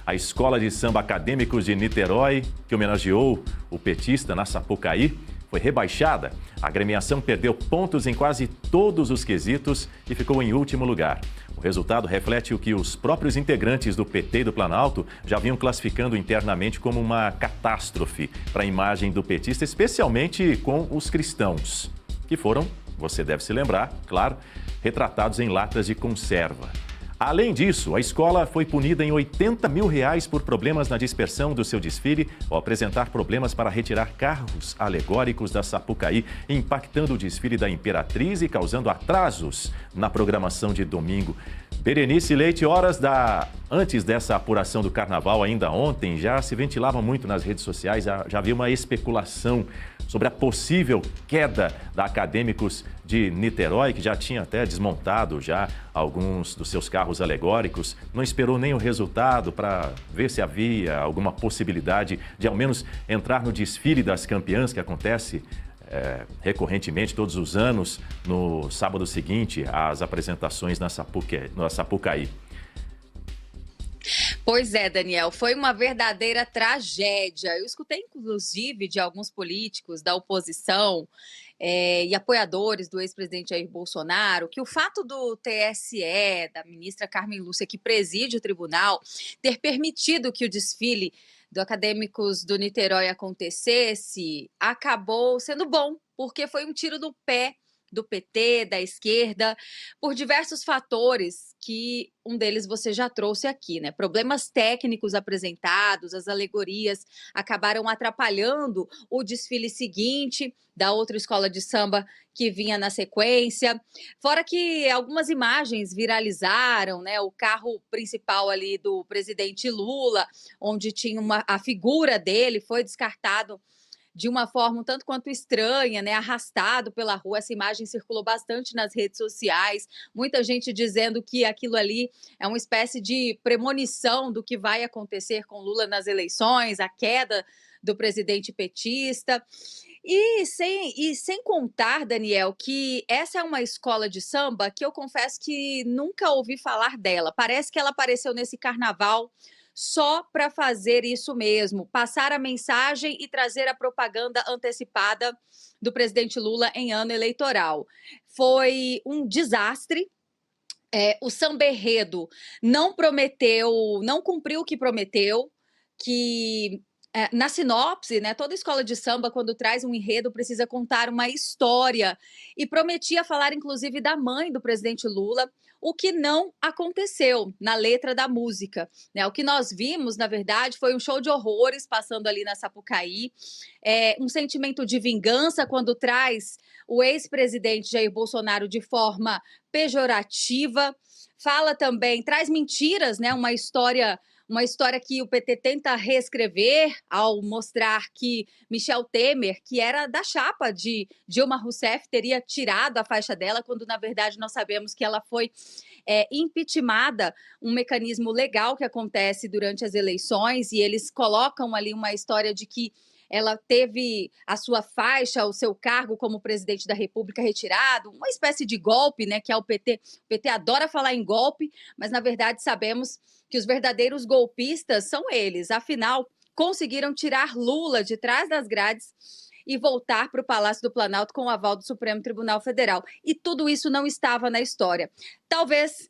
A Escola de Samba Acadêmicos de Niterói, que homenageou o petista na Sapucaí, foi rebaixada. A agremiação perdeu pontos em quase todos os quesitos e ficou em último lugar. O resultado reflete o que os próprios integrantes do PT e do Planalto já vinham classificando internamente como uma catástrofe para a imagem do petista, especialmente com os cristãos, que foram, você deve se lembrar, claro, retratados em latas de conserva. Além disso, a escola foi punida em R$80 mil por problemas na dispersão do seu desfile ao apresentar problemas para retirar carros alegóricos da Sapucaí, impactando o desfile da Imperatriz e causando atrasos na programação de domingo. Berenice Leite, antes dessa apuração do carnaval, ainda ontem, já se ventilava muito nas redes sociais, já havia uma especulação sobre a possível queda da Acadêmicos de Niterói, que já tinha até desmontado já alguns dos seus carros alegóricos, não esperou nem o resultado para ver se havia alguma possibilidade de ao menos entrar no desfile das campeãs, que acontece recorrentemente todos os anos, no sábado seguinte às apresentações na Sapucaí. Pois é, Daniel, foi uma verdadeira tragédia. Eu escutei, inclusive, de alguns políticos da oposição e apoiadores do ex-presidente Jair Bolsonaro, que o fato do TSE, da ministra Carmen Lúcia, que preside o tribunal, ter permitido que o desfile do Acadêmicos do Niterói acontecesse, acabou sendo bom, porque foi um tiro no pé do PT, da esquerda, por diversos fatores, que um deles você já trouxe aqui, né? Problemas técnicos apresentados, as alegorias acabaram atrapalhando o desfile seguinte da outra escola de samba que vinha na sequência. Fora que algumas imagens viralizaram, né? O carro principal ali do presidente Lula, onde tinha a figura dele, foi descartado de uma forma um tanto quanto estranha, né? Arrastado pela rua. Essa imagem circulou bastante nas redes sociais. Muita gente dizendo que aquilo ali é uma espécie de premonição do que vai acontecer com Lula nas eleições, a queda do presidente petista. E sem contar, Daniel, que essa é uma escola de samba que eu confesso que nunca ouvi falar dela. Parece que ela apareceu nesse carnaval só para fazer isso mesmo, passar a mensagem e trazer a propaganda antecipada do presidente Lula em ano eleitoral. Foi um desastre. O samba enredo não cumpriu o que prometeu, que na sinopse, né, toda escola de samba, quando traz um enredo, precisa contar uma história, e prometia falar, inclusive, da mãe do presidente Lula, o que não aconteceu na letra da música, né? O que nós vimos, na verdade, foi um show de horrores passando ali na Sapucaí, um sentimento de vingança quando traz o ex-presidente Jair Bolsonaro de forma pejorativa, fala também, traz mentiras, né? Uma história que o PT tenta reescrever ao mostrar que Michel Temer, que era da chapa de Dilma Rousseff, teria tirado a faixa dela, quando, na verdade, nós sabemos que ela foi impeachmentada, um mecanismo legal que acontece durante as eleições, e eles colocam ali uma história de que ela teve a sua faixa, o seu cargo como presidente da República retirado, uma espécie de golpe, né, que é o PT. O PT adora falar em golpe, mas, na verdade, sabemos que os verdadeiros golpistas são eles. Afinal, conseguiram tirar Lula de trás das grades e voltar para o Palácio do Planalto com o aval do Supremo Tribunal Federal. E tudo isso não estava na história. Talvez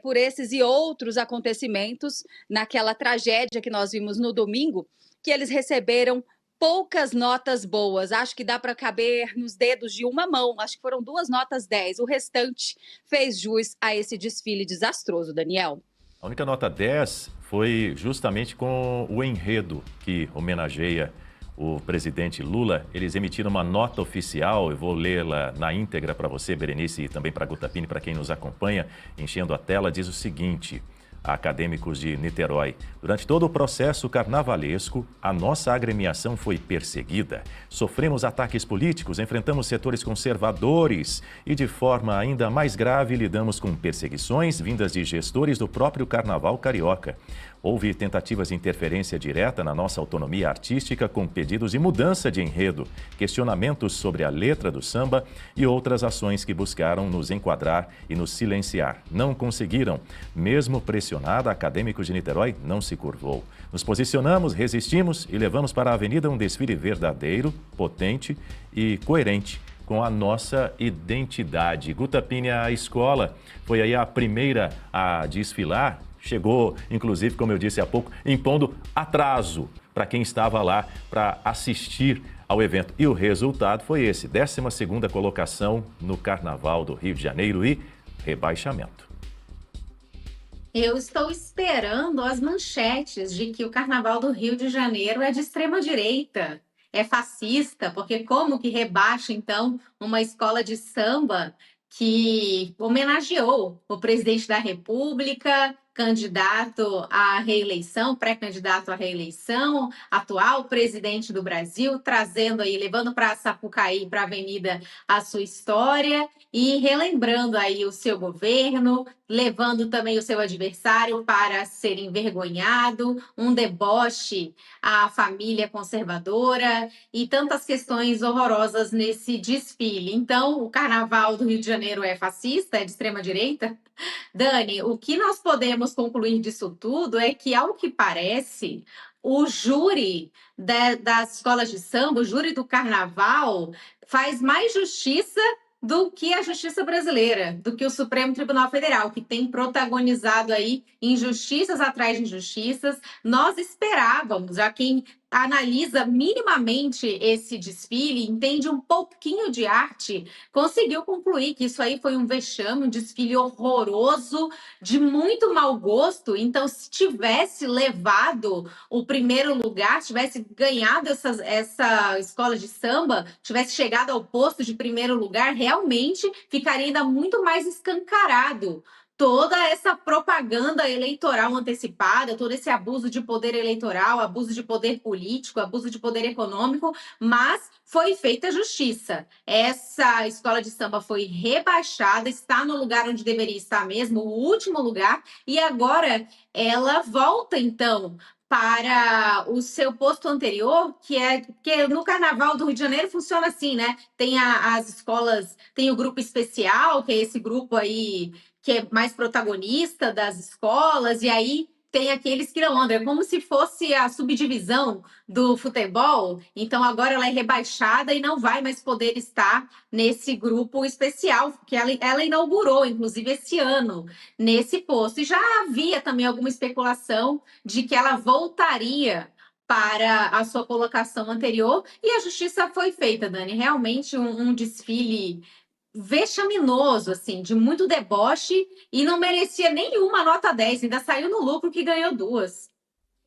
por esses e outros acontecimentos, naquela tragédia que nós vimos no domingo, que eles receberam poucas notas boas. Acho que dá para caber nos dedos de uma mão. Acho que foram 2 notas 10. O restante fez jus a esse desfile desastroso, Daniel. A única nota 10 foi justamente com o enredo que homenageia o presidente Lula. Eles emitiram uma nota oficial, eu vou lê-la na íntegra para você, Berenice, e também para a Gutapini, para quem nos acompanha, enchendo a tela, diz o seguinte: a Acadêmicos de Niterói. Durante todo o processo carnavalesco, a nossa agremiação foi perseguida. Sofremos ataques políticos, enfrentamos setores conservadores e, de forma ainda mais grave, lidamos com perseguições vindas de gestores do próprio carnaval carioca. Houve tentativas de interferência direta na nossa autonomia artística com pedidos de mudança de enredo, questionamentos sobre a letra do samba e outras ações que buscaram nos enquadrar e nos silenciar. Não conseguiram, mesmo pressionando pressionada, Acadêmicos de Niterói não se curvou. Nos posicionamos, resistimos e levamos para a avenida um desfile verdadeiro, potente e coerente com a nossa identidade. Guta Pini, a escola foi aí a primeira a desfilar, chegou, inclusive, como eu disse há pouco, impondo atraso para quem estava lá para assistir ao evento. E o resultado foi esse, 12ª colocação no Carnaval do Rio de Janeiro e rebaixamento. Eu estou esperando as manchetes de que o Carnaval do Rio de Janeiro é de extrema-direita, é fascista, porque como que rebaixa, então, uma escola de samba que homenageou o presidente da República, candidato à reeleição, pré-candidato à reeleição, atual presidente do Brasil, trazendo aí, levando para Sapucaí, para a Avenida, a sua história e relembrando aí o seu governo, levando também o seu adversário para ser envergonhado, um deboche à família conservadora e tantas questões horrorosas nesse desfile. Então, o Carnaval do Rio de Janeiro é fascista, é de extrema-direita? Dani, o que nós podemos concluir disso tudo é que, ao que parece, o júri das escolas de samba, o júri do carnaval, faz mais justiça do que a justiça brasileira, do que o Supremo Tribunal Federal, que tem protagonizado aí injustiças atrás de injustiças. Nós esperávamos, já quem analisa minimamente esse desfile, entende um pouquinho de arte, conseguiu concluir que isso aí foi um vexame, um desfile horroroso, de muito mau gosto. Então, se tivesse levado o primeiro lugar, tivesse ganhado essa escola de samba, tivesse chegado ao posto de primeiro lugar, realmente ficaria ainda muito mais escancarado toda essa propaganda eleitoral antecipada, todo esse abuso de poder eleitoral, abuso de poder político, abuso de poder econômico, mas foi feita justiça. Essa escola de samba foi rebaixada, está no lugar onde deveria estar mesmo, o último lugar, e agora ela volta, então, para o seu posto anterior, que no Carnaval do Rio de Janeiro funciona assim, né? Tem as escolas, tem o grupo especial, que é esse grupo aí que é mais protagonista das escolas, e aí tem aqueles que não andam. É como se fosse a subdivisão do futebol, então agora ela é rebaixada e não vai mais poder estar nesse grupo especial, que ela inaugurou, inclusive, esse ano, nesse posto. E já havia também alguma especulação de que ela voltaria para a sua colocação anterior, e a justiça foi feita, Dani. Realmente um desfile vexaminoso, assim, de muito deboche, e não merecia nenhuma nota 10, ainda saiu no lucro que ganhou 2.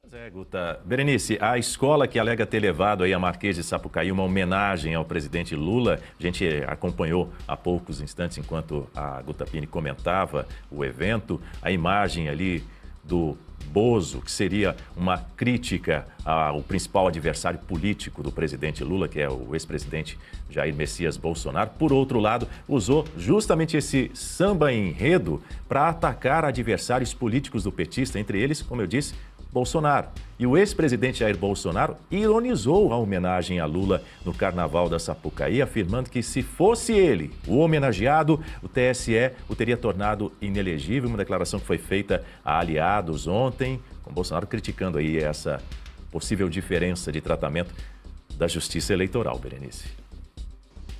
Pois é, Guta. Berenice, a escola que alega ter levado aí a Marquês de Sapucaí uma homenagem ao presidente Lula, a gente acompanhou há poucos instantes, enquanto a Guta Pini comentava o evento, a imagem ali do Bozo, que seria uma crítica ao principal adversário político do presidente Lula, que é o ex-presidente Jair Messias Bolsonaro. Por outro lado, usou justamente esse samba enredo para atacar adversários políticos do petista, entre eles, como eu disse, Bolsonaro. E o ex-presidente Jair Bolsonaro ironizou a homenagem a Lula no Carnaval da Sapucaí, afirmando que se fosse ele o homenageado, o TSE o teria tornado inelegível. Uma declaração que foi feita a aliados ontem, com Bolsonaro criticando aí essa possível diferença de tratamento da Justiça Eleitoral, Berenice.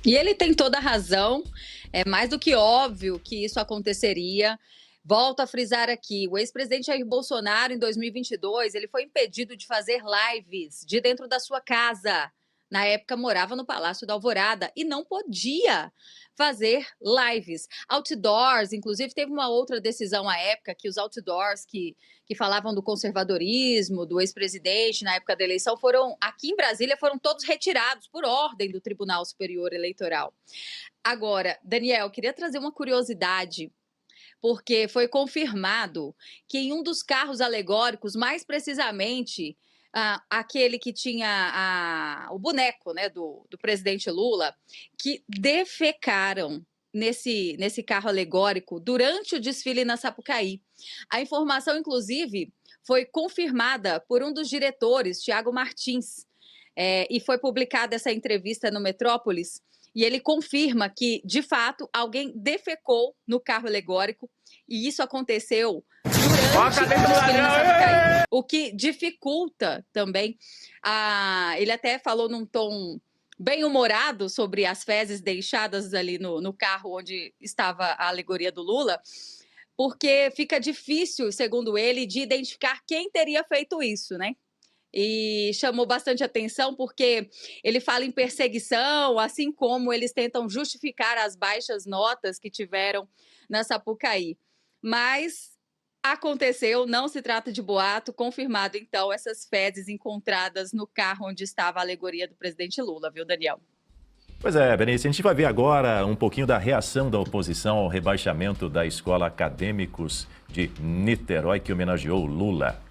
E ele tem toda a razão, é mais do que óbvio que isso aconteceria. Volto a frisar aqui, o ex-presidente Jair Bolsonaro, em 2022, ele foi impedido de fazer lives de dentro da sua casa. Na época, morava no Palácio da Alvorada e não podia fazer lives. Outdoors, inclusive, teve uma outra decisão à época, que os outdoors que falavam do conservadorismo, do ex-presidente na época da eleição, aqui em Brasília, foram todos retirados por ordem do Tribunal Superior Eleitoral. Agora, Daniel, queria trazer uma curiosidade, porque foi confirmado que em um dos carros alegóricos, mais precisamente aquele que tinha o boneco, né, do presidente Lula, que defecaram nesse carro alegórico durante o desfile na Sapucaí. A informação, inclusive, foi confirmada por um dos diretores, Tiago Martins, e foi publicada essa entrevista no Metrópolis. E ele confirma que, de fato, alguém defecou no carro alegórico, e isso aconteceu durante o desfile na Sapucaí. O que dificulta também, ele até falou num tom bem humorado sobre as fezes deixadas ali no carro onde estava a alegoria do Lula, porque fica difícil, segundo ele, de identificar quem teria feito isso, né? E chamou bastante atenção porque ele fala em perseguição, assim como eles tentam justificar as baixas notas que tiveram na Sapucaí. Mas aconteceu, não se trata de boato, confirmado então essas fezes encontradas no carro onde estava a alegoria do presidente Lula, viu, Daniel? Pois é, Berenice, a gente vai ver agora um pouquinho da reação da oposição ao rebaixamento da Escola Acadêmicos de Niterói, que homenageou Lula.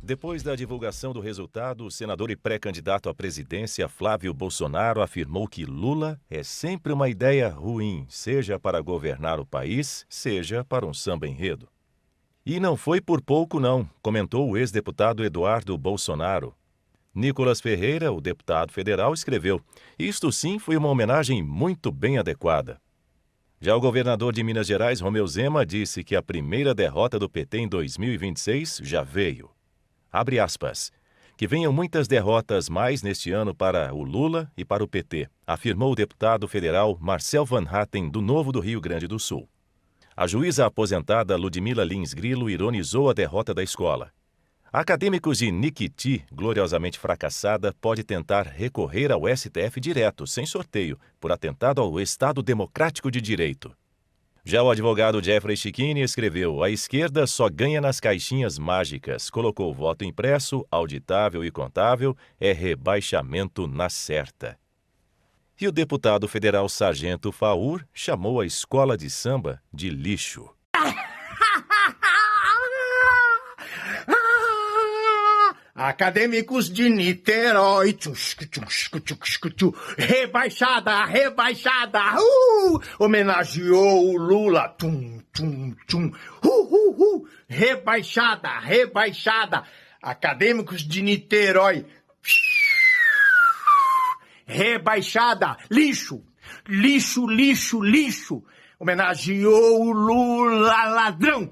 Depois da divulgação do resultado, o senador e pré-candidato à presidência Flávio Bolsonaro afirmou que Lula é sempre uma ideia ruim, seja para governar o país, seja para um samba-enredo. E não foi por pouco não, comentou o ex-deputado Eduardo Bolsonaro. Nicolas Ferreira, o deputado federal, escreveu: "Isto sim foi uma homenagem muito bem adequada." Já o governador de Minas Gerais, Romeu Zema, disse que a primeira derrota do PT em 2026 já veio. Abre aspas. "Que venham muitas derrotas mais neste ano para o Lula e para o PT", afirmou o deputado federal Marcel Van Hatten, do Novo do Rio Grande do Sul. A juíza aposentada Ludmila Lins Grilo ironizou a derrota da escola. Acadêmicos de Niquiti, gloriosamente fracassada, pode tentar recorrer ao STF direto, sem sorteio, por atentado ao Estado Democrático de Direito. Já o advogado Jeffrey Chiquini escreveu: "A esquerda só ganha nas caixinhas mágicas. Colocou voto impresso, auditável e contável, é rebaixamento na certa." E o deputado federal Sargento Faur chamou a escola de samba de lixo. Acadêmicos de Niterói, rebaixada, rebaixada, homenageou o Lula, rebaixada, rebaixada. Acadêmicos de Niterói, rebaixada, lixo, lixo, lixo, lixo. Homenageou o Lula, ladrão.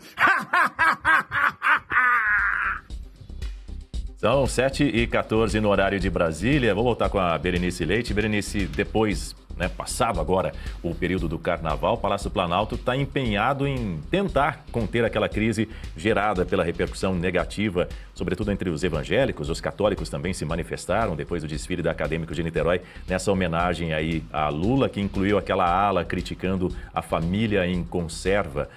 São 7h14 no horário de Brasília. Vou voltar com a Berenice Leite. Berenice, depois, passado agora o período do Carnaval, o Palácio Planalto está empenhado em tentar conter aquela crise gerada pela repercussão negativa, sobretudo entre os evangélicos. Os católicos também se manifestaram depois do desfile da Acadêmicos de Niterói, nessa homenagem aí a Lula, que incluiu aquela ala criticando a família em conserva.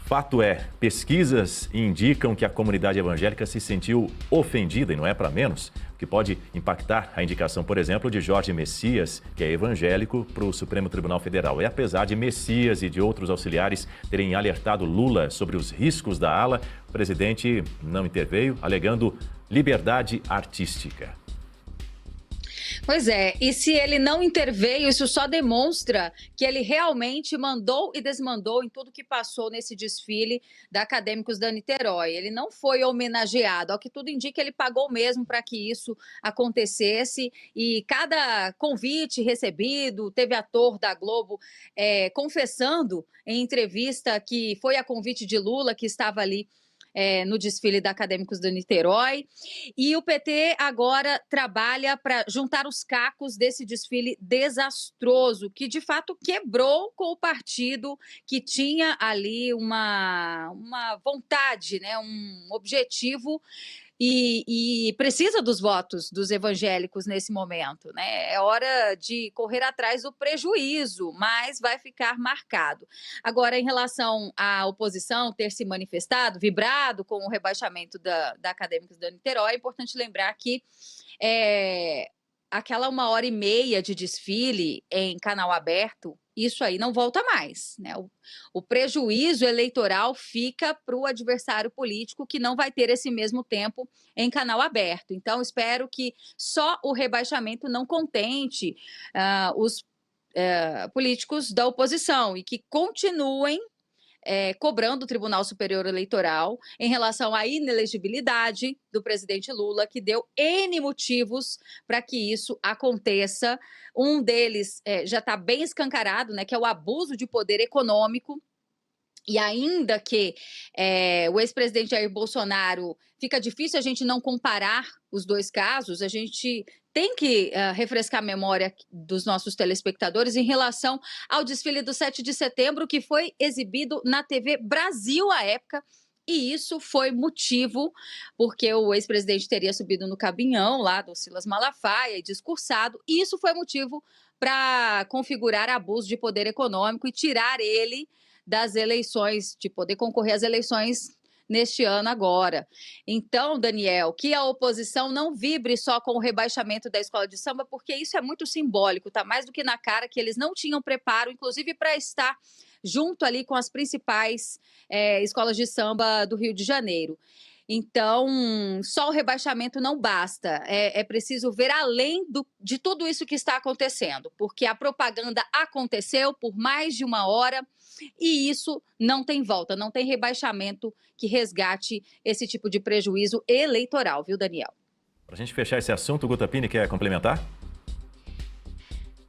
Fato é, pesquisas indicam que a comunidade evangélica se sentiu ofendida, e não é para menos, o que pode impactar a indicação, por exemplo, de Jorge Messias, que é evangélico, para o Supremo Tribunal Federal. E apesar de Messias e de outros auxiliares terem alertado Lula sobre os riscos da ala, o presidente não interveio, alegando liberdade artística. Pois é, e se ele não interveio, isso só demonstra que ele realmente mandou e desmandou em tudo que passou nesse desfile da Acadêmicos da Niterói. Ele não foi homenageado, ao que tudo indica, ele pagou mesmo para que isso acontecesse, e cada convite recebido, teve ator da Globo confessando em entrevista que foi a convite de Lula que estava ali no desfile da Acadêmicos do Niterói. E o PT agora trabalha para juntar os cacos desse desfile desastroso, que de fato quebrou com o partido que tinha ali uma vontade, um objetivo, e precisa dos votos dos evangélicos nesse momento, É hora de correr atrás do prejuízo, mas vai ficar marcado. Agora, em relação à oposição ter se manifestado, vibrado com o rebaixamento da Acadêmicos da Niterói, é importante lembrar que aquela 1h30 de desfile em canal aberto, isso aí não volta mais, O prejuízo eleitoral fica para o adversário político, que não vai ter esse mesmo tempo em canal aberto. Então, espero que só o rebaixamento não contente os políticos da oposição e que continuem cobrando o Tribunal Superior Eleitoral em relação à inelegibilidade do presidente Lula, que deu N motivos para que isso aconteça. Um deles já está bem escancarado, que é o abuso de poder econômico E ainda que o ex-presidente Jair Bolsonaro, fica difícil a gente não comparar os dois casos, a gente tem que refrescar a memória dos nossos telespectadores em relação ao desfile do 7 de setembro, que foi exibido na TV Brasil à época, e isso foi motivo, porque o ex-presidente teria subido no caminhão lá do Silas Malafaia e discursado, e isso foi motivo para configurar abuso de poder econômico e tirar ele das eleições, de poder concorrer às eleições neste ano agora. Então, Daniel, que a oposição não vibre só com o rebaixamento da escola de samba, porque isso é muito simbólico, tá mais do que na cara que eles não tinham preparo, inclusive para estar junto ali com as principais escolas de samba do Rio de Janeiro. Então, só o rebaixamento não basta. É preciso ver além de tudo isso que está acontecendo, porque a propaganda aconteceu por mais de uma hora e isso não tem volta, não tem rebaixamento que resgate esse tipo de prejuízo eleitoral, viu, Daniel? Para a gente fechar esse assunto, o Guta Piñi quer complementar?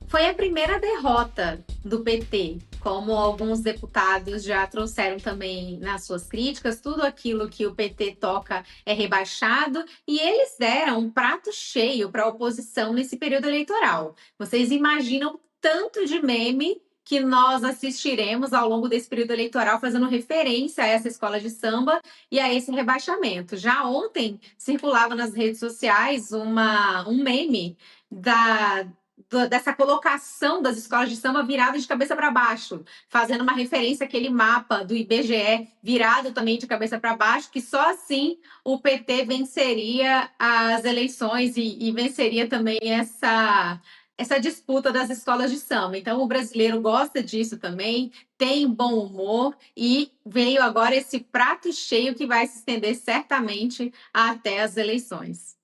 Foi a primeira derrota do PT, como alguns deputados já trouxeram também nas suas críticas, tudo aquilo que o PT toca é rebaixado, e eles deram um prato cheio para a oposição nesse período eleitoral. Vocês imaginam tanto de meme que nós assistiremos ao longo desse período eleitoral fazendo referência a essa escola de samba e a esse rebaixamento. Já ontem circulava nas redes sociais um meme dessa colocação das escolas de samba viradas de cabeça para baixo, fazendo uma referência àquele mapa do IBGE virado também de cabeça para baixo, que só assim o PT venceria as eleições e venceria também essa disputa das escolas de samba. Então, o brasileiro gosta disso também, tem bom humor e veio agora esse prato cheio que vai se estender certamente até as eleições.